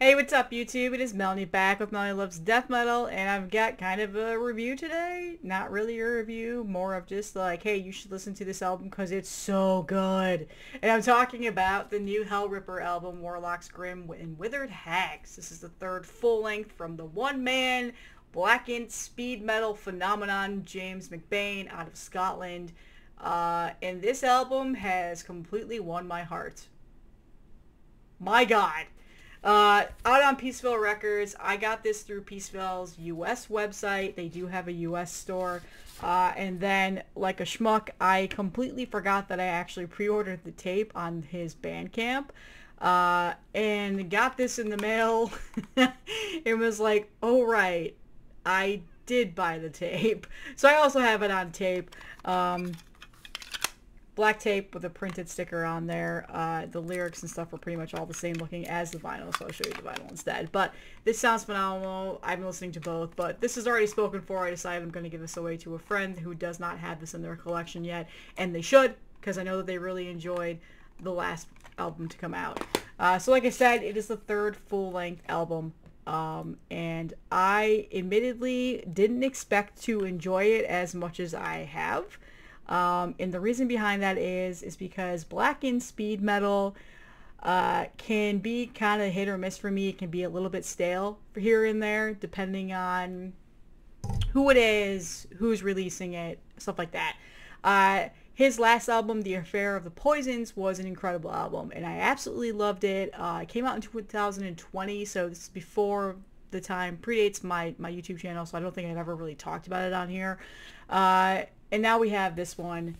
Hey, what's up, YouTube? It is Melanie back with Melanie Loves Death Metal, and I've got kind of a review today. Not really a review, more of just like, hey, you should listen to this album because it's so good. And I'm talking about the new Hellripper album, Warlocks, Grim, and Withered Hags. This is the third full length from the one-man blackened speed metal phenomenon, James McBain, out of Scotland. And this album has completely won my heart. My God. Out on Peaceville Records. I got this through Peaceville's US website. They do have a US store. And then, like a schmuck, I completely forgot that I actually pre-ordered the tape on his Bandcamp. And got this in the mail. It was like, oh right, I did buy the tape. So I also have it on tape. Black tape with a printed sticker on there. The lyrics and stuff are pretty much all the same looking as the vinyl, so I'll show you the vinyl instead. But this sounds phenomenal. I've been listening to both, but this is already spoken for. I decided I'm going to give this away to a friend who does not have this in their collection yet, and they should, because I know that they really enjoyed the last album to come out. So like I said, it is the third full-length album, and I admittedly didn't expect to enjoy it as much as I have. And the reason behind that is because blackened speed metal can be kind of hit or miss for me. It can be a little bit stale for here and there, depending on who it is, who's releasing it, stuff like that. His last album, The Affair of the Poisons, was an incredible album, and I absolutely loved it. It came out in 2020, so this is before the time, predates my YouTube channel, so I don't think I've ever really talked about it on here. And now we have this one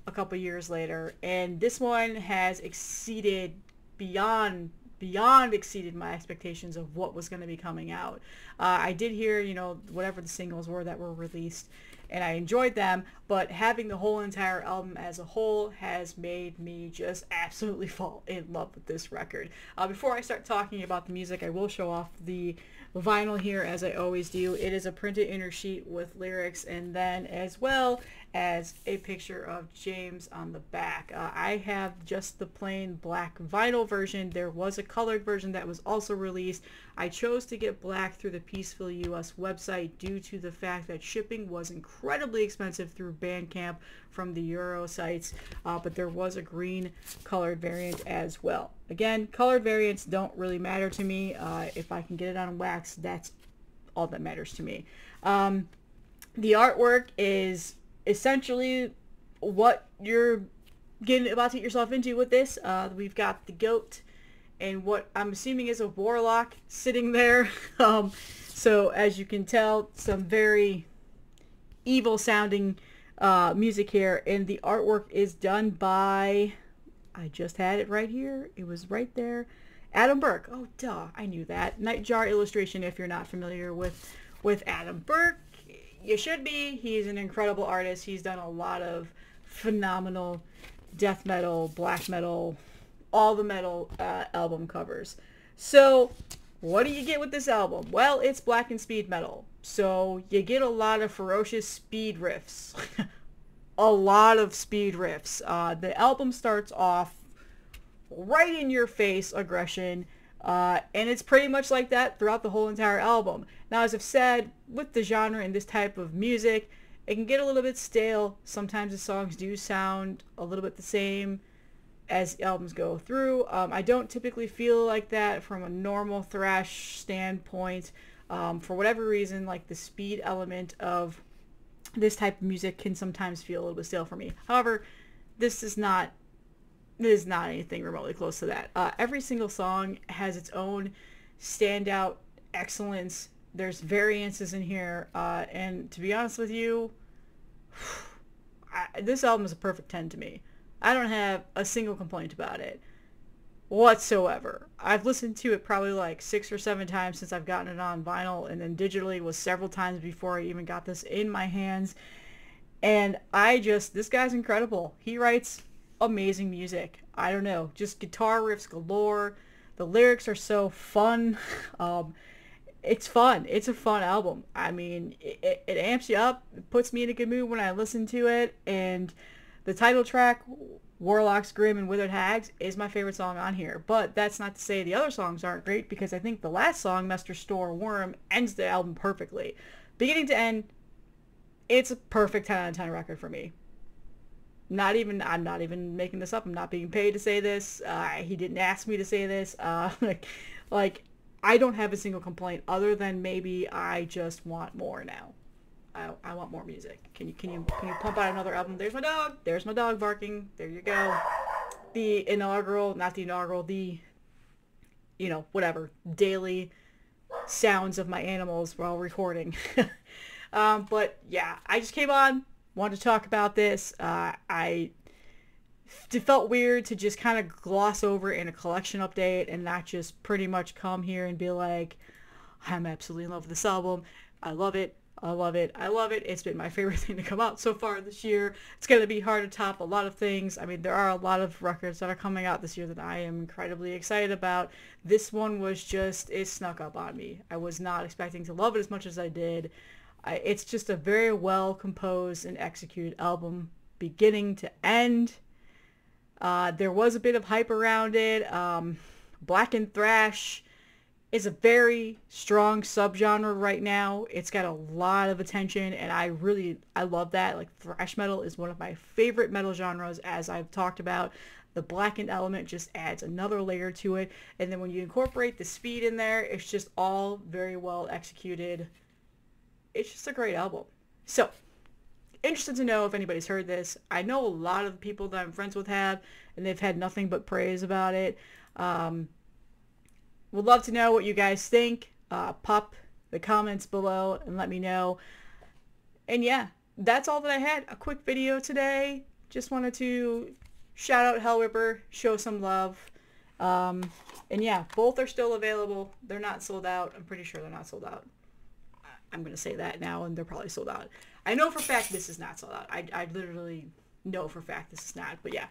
a couple years later, and this one has exceeded beyond exceeded my expectations of what was going to be coming out. I did hear, whatever the singles were that were released, and I enjoyed them, but having the whole entire album as a whole has made me just absolutely fall in love with this record. Before I start talking about the music, I will show off the vinyl here, as I always do. It is a printed inner sheet with lyrics, and then as well as a picture of James on the back. I have just the plain black vinyl version. There was a colored version that was also released. I chose to get black through the Peaceville US website due to the fact that shipping was incredibly expensive through Bandcamp from the Euro sites, but there was a green colored variant as well. Again, colored variants don't really matter to me. If I can get it on wax, that's all that matters to me. The artwork is essentially what you're about to get yourself into with this. We've got the goat and what I'm assuming is a warlock sitting there. So as you can tell, some very evil sounding music here, and the artwork is done by, I just had it right here, it was right there, Adam Burke. Oh duh, I knew that. Nightjar Illustration. If you're not familiar with Adam Burke, you should be. He's an incredible artist. He's done a lot of phenomenal death metal, black metal, all the metal album covers. So what do you get with this album? Well, it's black and speed metal, so you get a lot of ferocious speed riffs. A lot of speed riffs. The album starts off right in your face aggression, and it's pretty much like that throughout the whole entire album. Now, as I've said, with the genre and this type of music, it can get a little bit stale. Sometimes the songs do sound a little bit the same as albums go through. I don't typically feel like that from a normal thrash standpoint. For whatever reason, like the speed element of this type of music can sometimes feel a little bit stale for me. However, this is not anything remotely close to that. Every single song has its own standout excellence. There's variances in here, and to be honest with you, this album is a perfect 10 to me. I don't have a single complaint about it whatsoever. I've listened to it probably like 6 or 7 times since I've gotten it on vinyl, and then digitally was several times before I even got this in my hands. And this guy's incredible. He writes amazing music. I don't know, just guitar riffs galore. The lyrics are so fun. It's fun. It's a fun album. I mean, it amps you up. It puts me in a good mood when I listen to it. And the title track, Warlocks, Grim, and Withered Hags is my favorite song on here. But that's not to say the other songs aren't great, because I think the last song, Mester Store Worm, ends the album perfectly. Beginning to end, it's a perfect 10 out of 10 record for me. I'm not even making this up. I'm not being paid to say this. He didn't ask me to say this. Like, I don't have a single complaint other than maybe I just want more now. I want more music. Can you pump out another album? There's my dog. There's my dog barking. There you go. The whatever, daily sounds of my animals while recording. But yeah, I just came on, wanted to talk about this. It felt weird to just kind of gloss over in a collection update and not just pretty much come here and be like, I'm absolutely in love with this album. I love it. I love it. I love it. It's been my favorite thing to come out so far this year. It's going to be hard to top a lot of things. I mean, there are a lot of records that are coming out this year that I am incredibly excited about. This one was just, it snuck up on me. I was not expecting to love it as much as I did. It's just a very well composed and executed album, beginning to end. There was a bit of hype around it. Black and thrash is a very strong subgenre right now. It's got a lot of attention, and I love that. Like, thrash metal is one of my favorite metal genres, as I've talked about. The blackened element just adds another layer to it, and then when you incorporate the speed in there, it's just all very well executed. It's just a great album. So, interested to know if anybody's heard this. I know a lot of the people that I'm friends with have, and they've had nothing but praise about it. Would love to know what you guys think. Pop the comments below and let me know. And yeah, that's all that I had. A quick video today. Just wanted to shout out Hellripper, show some love. And yeah, both are still available. They're not sold out. I'm pretty sure they're not sold out. I'm going to say that now, and they're probably sold out. I know for a fact this is not sold out. I literally know for a fact this is not. But yeah.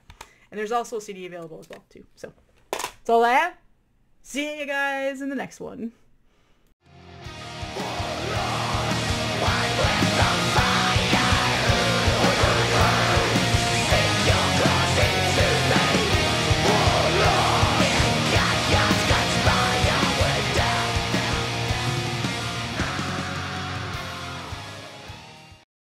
And there's also a CD available as well, too. So, that's all I have. See you guys in the next one.